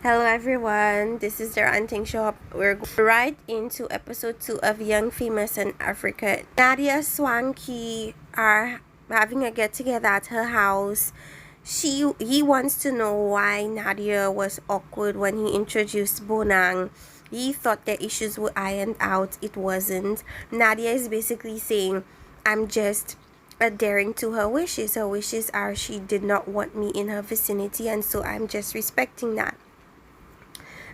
Hello everyone, this is the Ranting Shop. We're right into episode 2 of Young Famous in Africa. Nadia Swanky are having a get together at her house. He wants to know why Nadia was awkward when he introduced Bonang. He thought their issues were ironed out. It wasn't. Nadia is basically saying, I'm just adhering to her wishes. Her wishes are she did not want me in her vicinity, and so I'm just respecting that.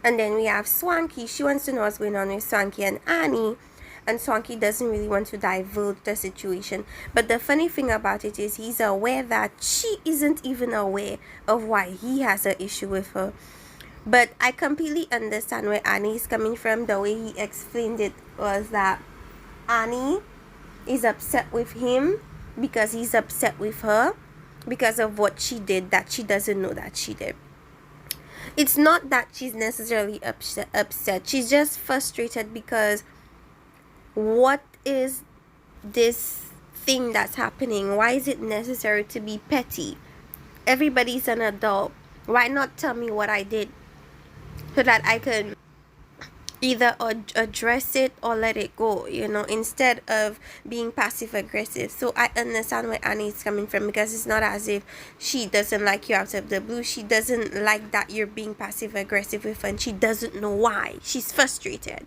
And then we have Swanky. She wants to know what's going on with Swanky and Annie. And Swanky doesn't really want to divulge the situation. But the funny thing about it is he's aware that she isn't even aware of why he has an issue with her. But I completely understand where Annie is coming from. The way he explained it was that Annie is upset with him because he's upset with her because of what she did that she doesn't know that she did. It's not that she's necessarily upset. She's just frustrated because what is this thing that's happening? Why is it necessary to be petty? Everybody's an adult. Why not tell me what I did so that I can either address it or let it go, instead of being passive aggressive. So I understand where Annie is coming from, because it's not as if she doesn't like you out of the blue. She doesn't like that you're being passive aggressive with her, and she doesn't know why. She's frustrated.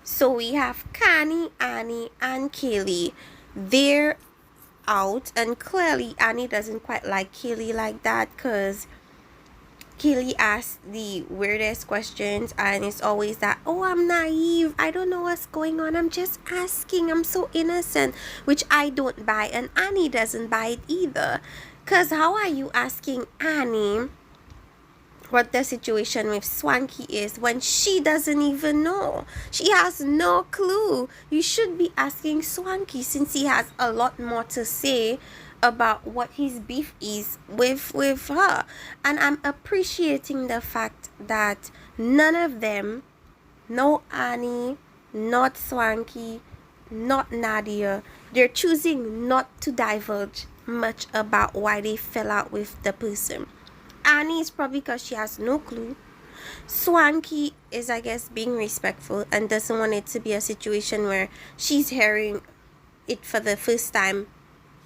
So we have Kani, Annie, and Kaylee. They're out, and clearly Annie doesn't quite like Kaylee like that, because Keely asks the weirdest questions, and it's always that, oh, I'm naive, I don't know what's going on, I'm just asking, I'm so innocent, which I don't buy, and Annie doesn't buy it either. Because how are you asking Annie what the situation with Swanky is when she doesn't even know? She has no clue. You should be asking Swanky, since he has a lot more to say about what his beef is with her. And I'm appreciating the fact that none of them, no Annie, not Swanky, not Nadia, they're choosing not to divulge much about why they fell out with the person. Annie is probably because she has no clue. Swanky is, I guess, being respectful and doesn't want it to be a situation where she's hearing it for the first time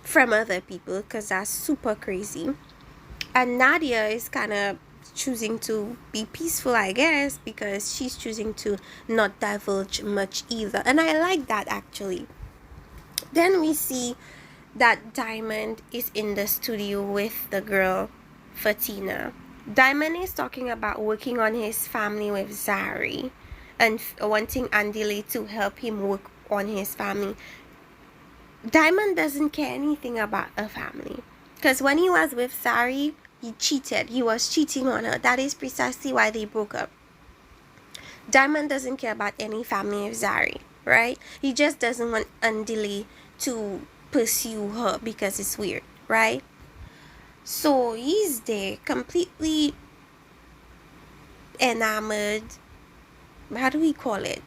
from other people, because that's super crazy. And Nadia is kind of choosing to be peaceful, I guess, because she's choosing to not divulge much either. And I like that, actually. Then we see that Diamond is in the studio with the girl Fatina. Diamond is talking about working on his family with Zari and wanting Andile to help him work on his family. Diamond doesn't care anything about a family, because when he was with Zari, he cheated. He was cheating on her. That is precisely why they broke up. Diamond doesn't care about any family of Zari, right? He just doesn't want Andile to pursue her because it's weird, right? So he's there completely enamored. How do we call it?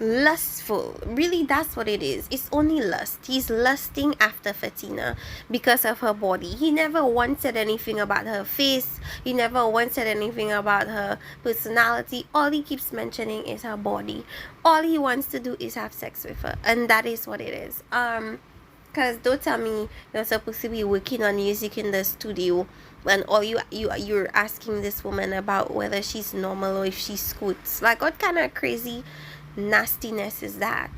Lustful. Really, that's what it is. It's only lust. He's lusting after Fatina because of her body. He never wanted anything about her face. He never wanted anything about her personality. All he keeps mentioning is her body. All he wants to do is have sex with her, and that is what it is. Because don't tell me you're supposed to be working on music in the studio and all you're asking this woman about whether she's normal or if she scoots. Like, what kind of crazy nastiness is that?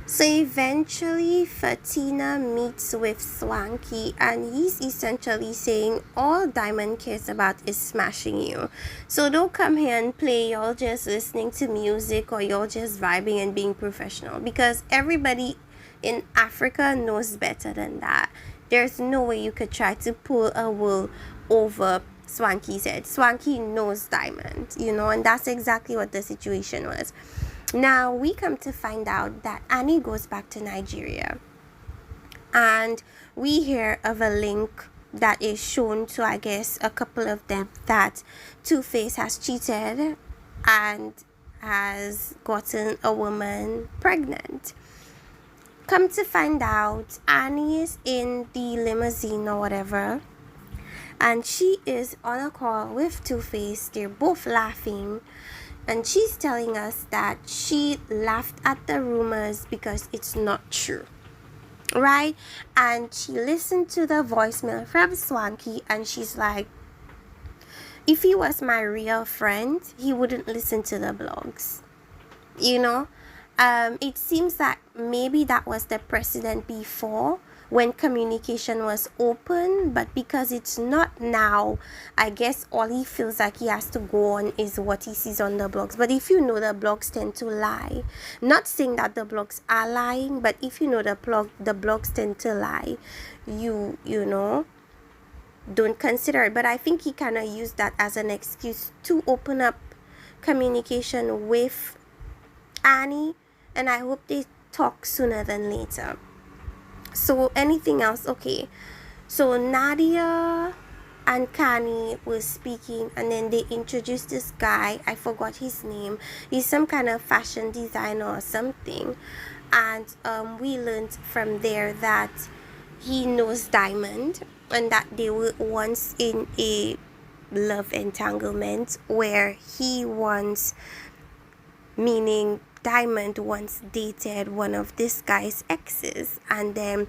So eventually Fatina meets with Swanky, and he's essentially saying all Diamond cares about is smashing you. So don't come here and play you're just listening to music or you're just vibing and being professional, because everybody in Africa knows better than that. There's no way you could try to pull a wool over Swanky's head. Swanky knows Diamond, and that's exactly what the situation was. Now we come to find out that Annie goes back to Nigeria, and we hear of a link that is shown to, I guess, a couple of them, that Two-Face has cheated and has gotten a woman pregnant. Come to find out, Annie is in the limousine or whatever, and she is on a call with Two-Face. They're both laughing, and she's telling us that she laughed at the rumors because it's not true, right? And she listened to the voicemail from Swanky, and she's like, if he was my real friend, he wouldn't listen to the blogs, you know. It seems that maybe that was the precedent before, when communication was open, but because it's not now, I guess all he feels like he has to go on is what he sees on the blogs. But if you know, the blogs tend to lie. Not saying that the blogs are lying, but if you know the blogs tend to lie, you know, don't consider it. But I think he kind of used that as an excuse to open up communication with Annie, and I hope they talk sooner than later. So anything else? Okay, so Nadia and Kani was speaking, and then they introduced this guy. I forgot his name. He's some kind of fashion designer or something, and we learned from there that he knows Diamond, and that they were once in a love entanglement where he once, meaning Diamond, once dated one of this guy's exes, and then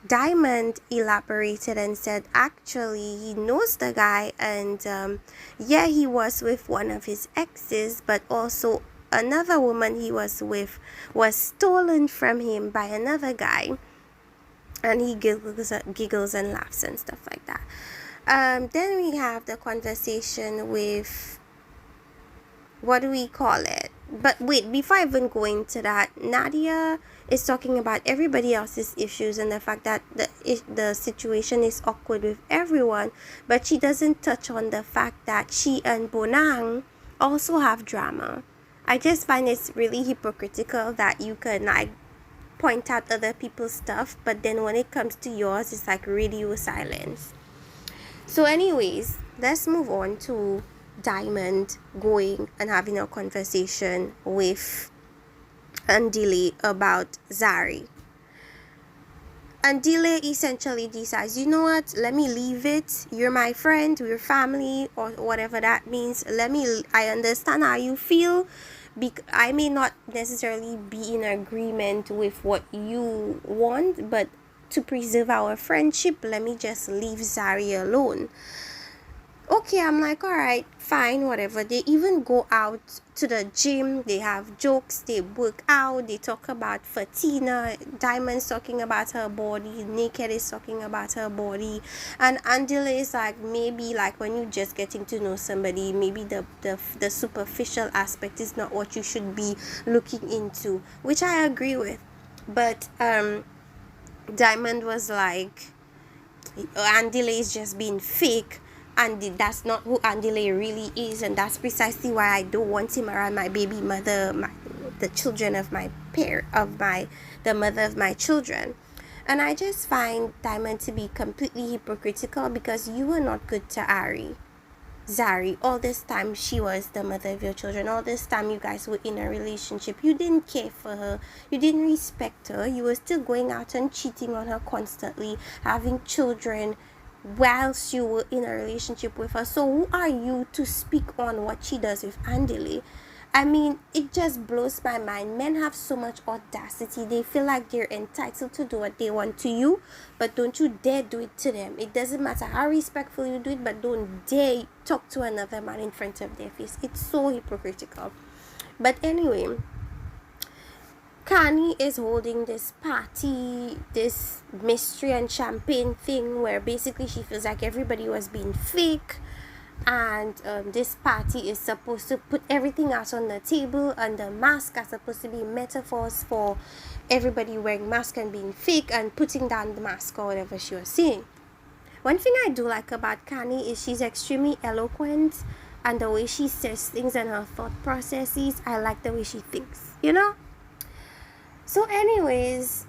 Diamond elaborated and said actually he knows the guy, and yeah, he was with one of his exes, but also another woman he was with was stolen from him by another guy. And he giggles and laughs and stuff like that. Then we have the conversation with, what do we call it? But wait, before I even go into that, Nadia is talking about everybody else's issues and the fact that the situation is awkward with everyone, but she doesn't touch on the fact that she and Bonang also have drama. I just find it's really hypocritical that you can like point out other people's stuff, but then when it comes to yours, it's like radio silence. So anyways, let's move on to Diamond going and having a conversation with Andile about Zari. Andile essentially decides, you know what, let me leave it. You're my friend, we're family, or whatever that means. I understand how you feel. I may not necessarily be in agreement with what you want, but to preserve our friendship, let me just leave Zari alone. Okay, I'm like, all right, fine, whatever. They even go out to the gym. They have jokes. They work out. They talk about Fatina. Diamond's talking about her body. Naked is talking about her body. And Angela is like, maybe like when you're just getting to know somebody, maybe the superficial aspect is not what you should be looking into, which I agree with. But Diamond was like, Andile is just being fake, and that's not who Andile really is, and that's precisely why I don't want him around my baby mother, the children of my the mother of my children. And I just find Diamond to be completely hypocritical, because you were not good to Zari. All this time she was the mother of your children. All this time you guys were in a relationship. You didn't care for her. You didn't respect her. You were still going out and cheating on her constantly, having children whilst you were in a relationship with her. So who are you to speak on what she does with Andile? I mean, it just blows my mind. Men have so much audacity. They feel like they're entitled to do what they want to you, but don't you dare do it to them. It doesn't matter how respectful you do it, but don't dare talk to another man in front of their face. It's so hypocritical. But anyway, Kani is holding this party, this mystery and champagne thing, where basically she feels like everybody was being fake, and this party is supposed to put everything else on the table, and the masks are supposed to be metaphors for everybody wearing masks and being fake and putting down the mask or whatever she was saying. One thing I do like about Kani is she's extremely eloquent, and the way she says things and her thought processes, I like the way she thinks, you know. So anyways,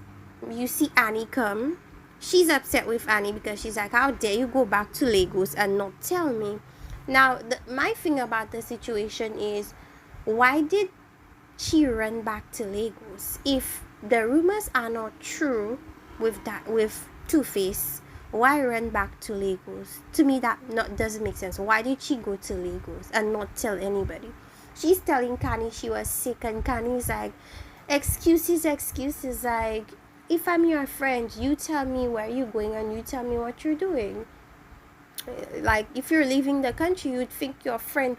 you see Annie come. She's upset with Annie because she's like, how dare you go back to Lagos and not tell me? Now, my thing about the situation is, why did she run back to Lagos? If the rumors are not true with Two-Face, why run back to Lagos? To me, that not doesn't make sense. Why did she go to Lagos and not tell anybody? She's telling Kani she was sick, and Kani's like, excuses. Like, if I'm your friend, you tell me where you're going and you tell me what you're doing. Like, if you're leaving the country, you'd think your friend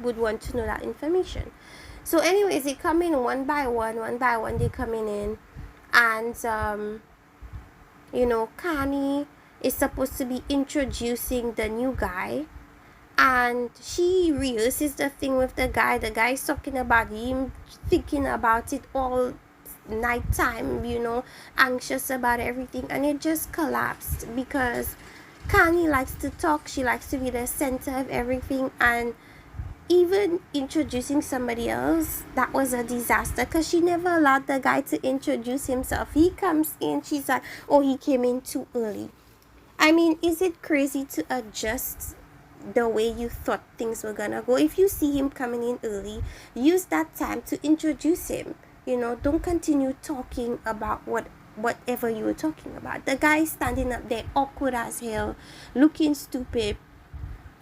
would want to know that information. So anyways, they come in one by one they coming in, and Kani is supposed to be introducing the new guy, and she rehearses the thing with the guy. The guy's talking about him, thinking about it all nighttime, anxious about everything, and it just collapsed because Kani likes to talk. She likes to be the center of everything, and even introducing somebody else, that was a disaster because she never allowed the guy to introduce himself. He comes in, she's like, oh, he came in too early. I mean, is it crazy to adjust the way you thought things were gonna go? If you see him coming in early, use that time to introduce him. Don't continue talking about whatever you were talking about. The guy standing up there awkward as hell, looking stupid.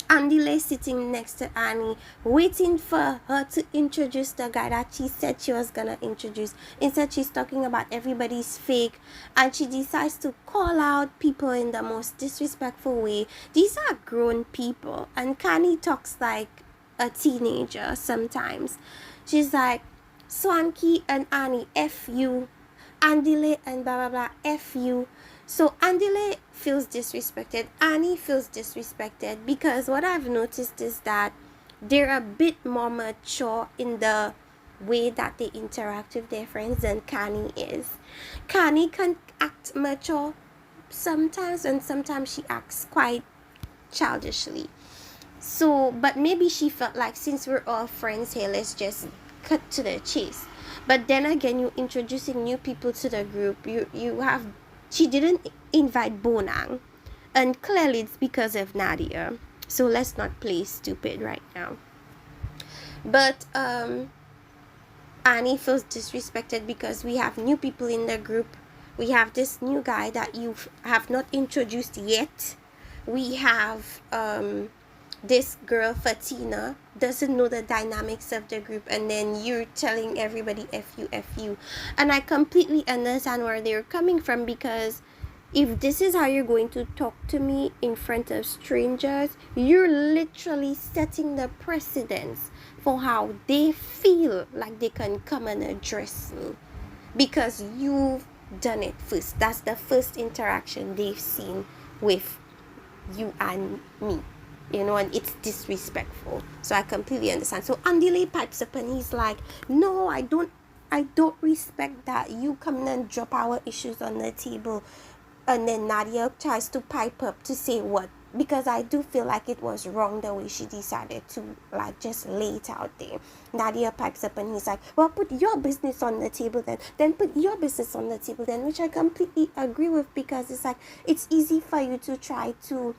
Andile sitting next to Annie, waiting for her to introduce the guy that she said she was gonna introduce. Instead, she's talking about everybody's fake, and she decides to call out people in the most disrespectful way. These are grown people, and Kani talks like a teenager sometimes. She's like, Swanky and Annie, F you. Andile and blah blah blah, F you. So Andile feels disrespected, Annie feels disrespected, because what I've noticed is that they're a bit more mature in the way that they interact with their friends than Kani is. Kani can act mature sometimes, and sometimes she acts quite childishly. So, but maybe she felt like, since we're all friends here, let's just cut to the chase. But then again, you're introducing new people to the group. She didn't invite Bonang, and clearly it's because of Nadia. So let's not play stupid right now. But Annie feels disrespected because we have new people in the group. We have this new guy that you have not introduced yet. We have this girl Fatina doesn't know the dynamics of the group, and then you're telling everybody F you. And I completely understand where they're coming from, because if this is how you're going to talk to me in front of strangers, you're literally setting the precedence for how they feel like they can come and address me, because you've done it first. That's the first interaction they've seen with you and me, and it's disrespectful. So I completely understand. So Andile pipes up and he's like, no, I don't respect that. You come and drop our issues on the table. And then Nadia tries to pipe up to say what, because I do feel like it was wrong the way she decided to just lay it out there. Nadia pipes up and he's like, well, put your business on the table then put your business on the table then, which I completely agree with, because it's like, it's easy for you to try to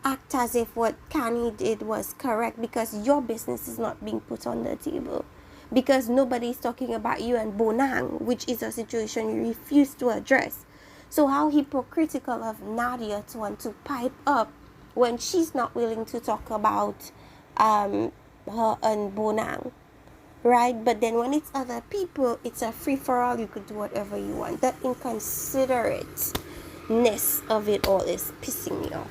act as if what Kani did was correct, because your business is not being put on the table, because nobody's talking about you and Bonang, which is a situation you refuse to address. So how hypocritical of Nadia to want to pipe up when she's not willing to talk about her and Bonang, right? But then when it's other people, it's a free-for-all. You could do whatever you want. The inconsiderateness of it all is pissing me off.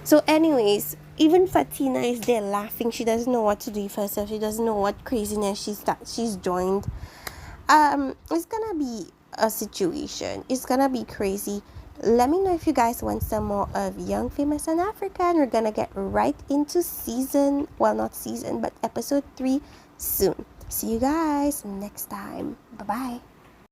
So anyways, even Fatina is there laughing. She doesn't know what to do with herself. She doesn't know what craziness she's joined. It's gonna be a situation. It's gonna be crazy. Let me know if you guys want some more of Young, Famous, and African. We're gonna get right into episode 3 soon. See you guys next time. Bye-bye.